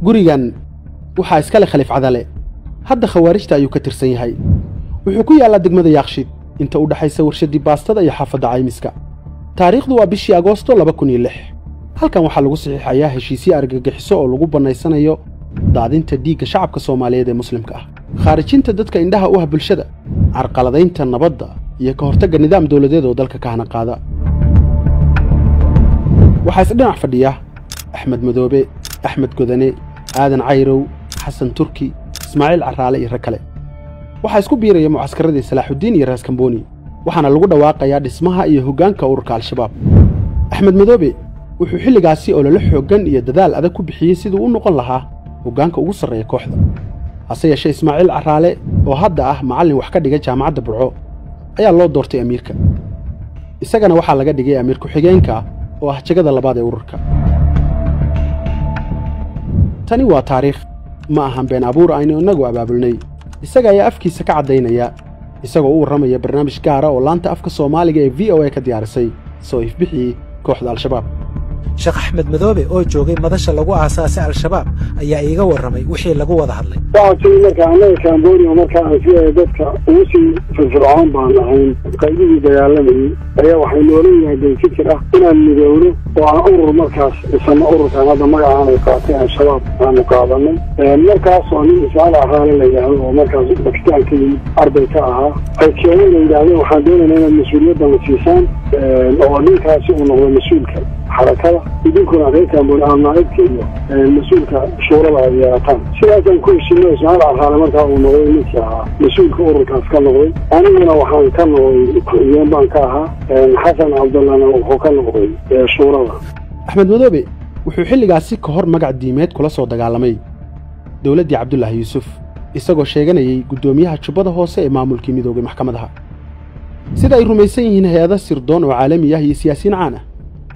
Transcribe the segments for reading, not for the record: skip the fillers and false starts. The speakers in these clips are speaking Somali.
gurigan waxa iska leh Khaliif Cadale hadda khawaarijta ayuu ka tirsan yahay wuxuu ku yaalaa degmada Yaaqshiid inta u dhaxaysa warshadii baastada iyo xaafadda Caymiska taariikhdu waa bishii Agoosto 2006 halkan waxa lagu saxiixayaa heshiisyo argagixiso oo lagu banaysanayo daadinta dhiigga shacabka Soomaaliyeed ee muslimka ah khaarijinta dadka indhaha u ah bulshada carqaladaynta nabadda iyo ka hortagga nidaam dawladeed oo dalka ka hana qaada waxa isdhinac fadhiya Axmed Madoobe Axmed Godane Aadan Cayrow Xasan Turki Ismaaciil Caraale iyo rag kale waxa isku biiraya mucaaskaradii Salaaxudiin iyo Raas Kambooni waxaana lagu dhawaaqayaa dhismaha iyo hoggaanka ururka Al-Shabaab Axmed Madoobe wuxuu xilligaasi oo la xoogan iyo dadaal adag ku bixiyay sidoo uu noqon lahaa hoggaanka ugu sarreeya kooxda hase yeeshee Ismaaciil Caraale oo hadda ah macallin wax ka dhigay jaamacadda Burco ayaa loo doortay amiirka isagana waxa laga dhigay amiir ku xigeenka oo ah jagada labaad ee ururka tani waa taariikh ma ahan been abuur aynu inagu abaabulnay isaga ayaa afkiisa ka cadeynaya isagoo u waramaya barnaamij gaar ah oo laanta afka Soomaaliga ee VOA ka diyaarisay soo ifbixi kooxda Al-Shabaab Sheekh Axmed Madoobe oo joogay madasha lagu aasaasay Al-Shabaab ayaa iiga waramay wixii lagu wada hadlay waxaan markaa anaga Kambooni markaa aan dadka ugu sii firfircoon baan ahayn qaybihii dagaalamayay ayaa waxay nooleeyahay fikir ah inaan midowno oo aan urur markaas isna ururkan hadda magaca ay qaatay Al-Shabaab aan qaadanay markaas oo nin Ismaaciil Caraale la yiraahdo oo markaas bakhtiyaankii arday ka ahaa ay keenayeen waxaan doonaynaa in mas'uuliyadda la siisaan oo ninkaasi uu noqdo mas'uulka حركة يدينكم عليه كامبون عمائك المسؤول كشورة عياتان سيئة كل شيء يسمع على مركز ونوعي مسؤول كأورك أفكار نوعي أنا من وحان كان نوعي ينبان كاها حسن عبد الله وهو كان نوعي شورة أحمد مدوبي wuxuu xilligaasi ka hor magac diimeed kula soo dagaalamay dawladii Cabdullaah Yuusuf isagoo sheeganayay gudoomiyaha Jubbada Hoose ee maamulkii midowga maxkamadaha sida ay rumaysan yihiin hay'adaha sirdoon oo caalami ah iyo siyaasiyiin caan ah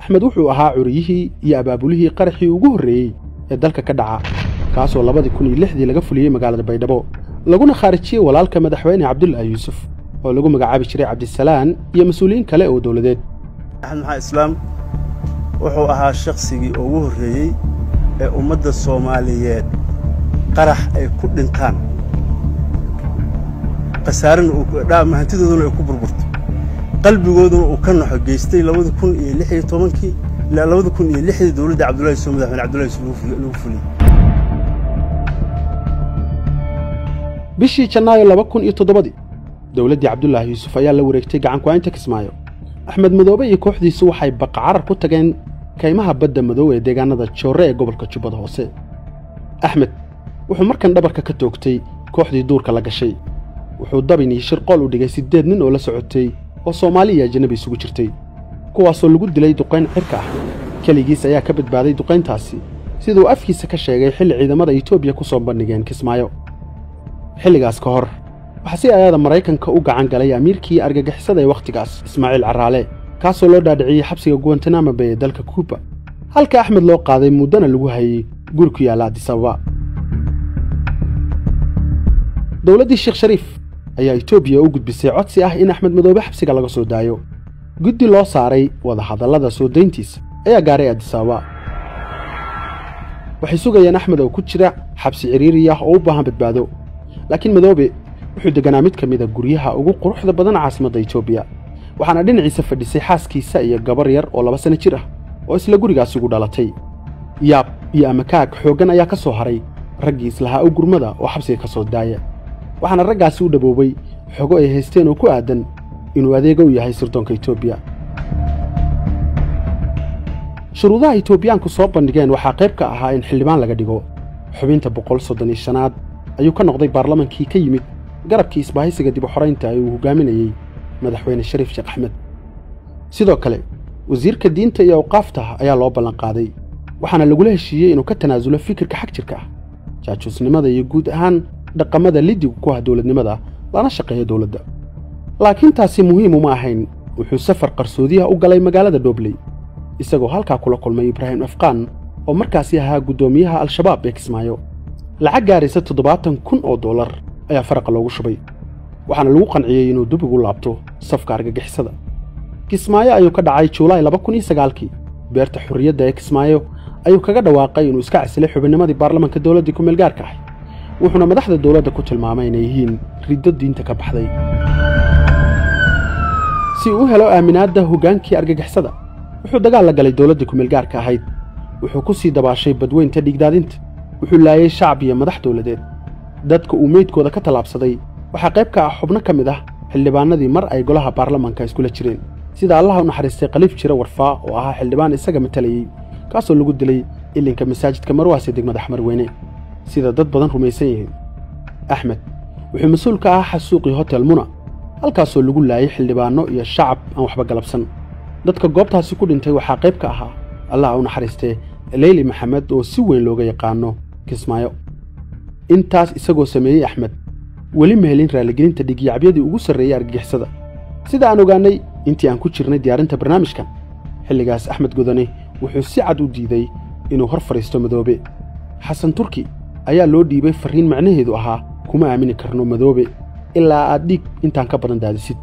Axmed wuxuu ahaa curiyihii iyo abaabulihii qaraxii ugu horeeyay ee dalka ka dhaca kaasoo 2006 laga fuliyay magaalada Baydhabo laguna khaarijiyay walaalka madaxweyne Cabdullaah Yuusuf oo lagu magacaabi jiray Cabdisalaan iyo mas'uuliyiin kale oo dawladeed Axmed Islaam wuxuu ahaa shakhsigii ugu horeeyay ee ummadda Soomaaliyeed qarax ay ku dhintaan qasaaran oo hantidooduna ay ku burburto qalbigooduna uu ka naxo geystay 2016 ilaa 2006 dawladda Cabdullaah Yuusuf madaxweyne Cabdullaah Yuusuf lagu fuliyay bishii Janaayo 2007 dawladda Cabdullaah Yuusuf ayaa la wareegtay gacan ku haynta Kismaayo Axmed Madoobe iyo kooxdiisu waxay baqacar ku tageen kaymaha badda madow ee deegaanada Joore ee gobolka Jubbada Hoose Axmed wuxuu markan dhabarka ka toogtay kooxdii duurka la gashay wuxuu dabin iyo shirqool u dhigay 8 nin oo la socotay oo Soomaaliya ajnabi isugu jirtay kuwaasoo lagu dilay duqeyn cirka ah kaligiis ayaa ka badbaaday duqeyntaasi sidoo afkiisa ka sheegay xilli ciidamada Itoobiya ku soo bandhigeen Kismaayo xilligaas ka hor waxa si ayada Mareykanka u gacan galay amiirkii argagixisada ee waqtigaas Ismaaciil Caraale kaasoo loo dhaadhiciyay xabsiga Guantanamo Bay ee dalka Cuba halka Axmed loo qaaday muddana lagu hayay guri ku yaala Addis Ababa dawladii Sheekh Shariif ayaa Itoobiya u gudbisay codsi ah in Axmed Madoobe xabsiga laga soo daayo guddi loo saaray wada hadallada soo deyntiisa ayaa gaaray Addis Ababa waxay sugayeen Axmed oo ku jira xabsi ciriiri ah oo u baahan badbaado laakiin Madoobe wuxuu deganaa mid kamid ah guryaha ugu quruxda badan caasimadda Itoobiya waxaana dhinaciisa fadhisay xaaskiisa iyo gabar yar oo 2 sano jir ah oo isla gurigaas ugu dhalatay yaab iyo amakaag xoogan ayaa ka soo haray raggii islaha u gurmada oo xabsiga ka soo daaya waxaana raggaasi u dhaboobay xogo ay haysteen oo ku aadan inuu adeega u yahay sirdoonka Itoobiya shuruudaha Itoobiyaanku soo bandhigeen waxaa qayb ka ahaa in xildhibaan laga dhigo xubinta 135 ayuu ka noqday baarlamankii ka yimid garabkii isbaahaysiga dib u xoreynta ay uu hogaaminayay madaxweyne Shariif Sheekh Axmed sidoo kale wasiirka diinta iyo awqaafta ayaa loo ballan qaaday waxaana lagula heshiiyay inuu ka tanaasulo fikirka xaq jirka ah jaajusnimada iyo guud ahaan dhaqamada lidigu ku ah dawladnimada lana shaqeeyo dawladda laakiin taasi muhiim uma ahayn wuxuu safar qarsoodiyaha u galay magaalada Dobley isagoo halka kula kulmay Ibrahim Afqaan oo markaasi ahaa gudoomiyaha Al-Shabaab ee Kismaayo lacag gaaraysa $7,000 ayaa faraq loogu shubay waxaana lagu qanciyay inuu dib ugu laabto safka argagixisada Kismaayo ayuu ka dhacay Juulaay 2009 beerta xurriyadda ee Kismaayo ayuu kaga dhawaaqay inuu iska casilay xubinnimadii baarlamaanka dowladda ku meel gaarka ahay wuxuuna madaxda dowladda ku tilmaamay inay yihiin riddo diinta ka baxday si uu helo aaminaadda hoggaankii argagixisada wuxuu dagaal la galay dowladda ku meel gaarka ahayd wuxuu ku sii dabaashay badweynta dhigdaadinta wuxuu laayay shacab iyo madax dowladeed dadka uu meydkooda ka tallaabsaday waxaa qayb ka ah xubno ka mid ah xildhibaanadii mar ay golaha baarlamaanka iskula jireen sida allaha u naxariistay Khaliif Jire Warfaa oo ahaa xildhibaan isaga matalayay kaasoo lagu dilay ilinka masaajidka Marwaas ee degmada Xamarweyne sida dad badan rumaysan yihiin Axmed wuxuu mas'uul ka ahaa xasuuqii Hotel Muna halkaasoo lagu laayay xildhibaano iyo shacab aan waxba galabsan dadka goobtaasi ku dhintay waxaa qayb ka ahaa allaha u naxariistay Leyli Maxamed oo si weyn looga yaqaano Kismaayo intaas isagoo sameeyay Axmed weli ma helin raaligelinta dhigiyacyadii ugu sarreeyay argagixisada sida aan ogaanay intii aan ku jirnay diyaarinta barnaamijkan xilligaas Axmed Godone wuxuu si cad u diiday inuu hor fariisto Madoobe Xasan Turki ayaa loo dhiibay fariin macnaheedu ahaa kuma aamini karno Madoobe ilaa aad dhig intaan ka badan daadisid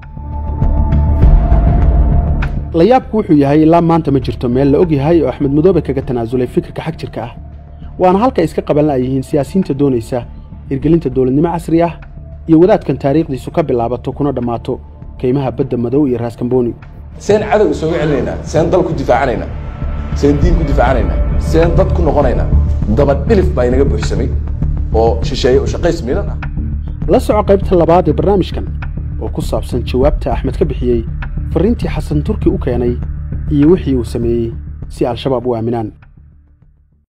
la yaabku wuxuu yahay ilaa maanta ma jirto meel la og yahay oo Axmed Madoobe kaga tanaasulay fikirka xaq jirka ah waana halka iska qaban laayihiin siyaasiyiinta doonaysa hirgelinta dowladnimo casri ah iyo wadaadkan taariikhdiisu ka bilaabato kuna dhamaato kaymaha badda madow iyo raas Kamboni seen cadow soo celinayna seen dal ku difaacanayna seen diin ku difaacanayna seen dad ku noqonayna daba dhilif baa inaga buuxsamay oo shisheeye oo shaqays miidan ah la soco qaybta labaad ee barnaamijkan oo ku saabsan jawaabta Axmed ka bixiyay fariintii Xasan Turki u keenay iyo wixii uu sameeyay si al-shabaab u aaminaan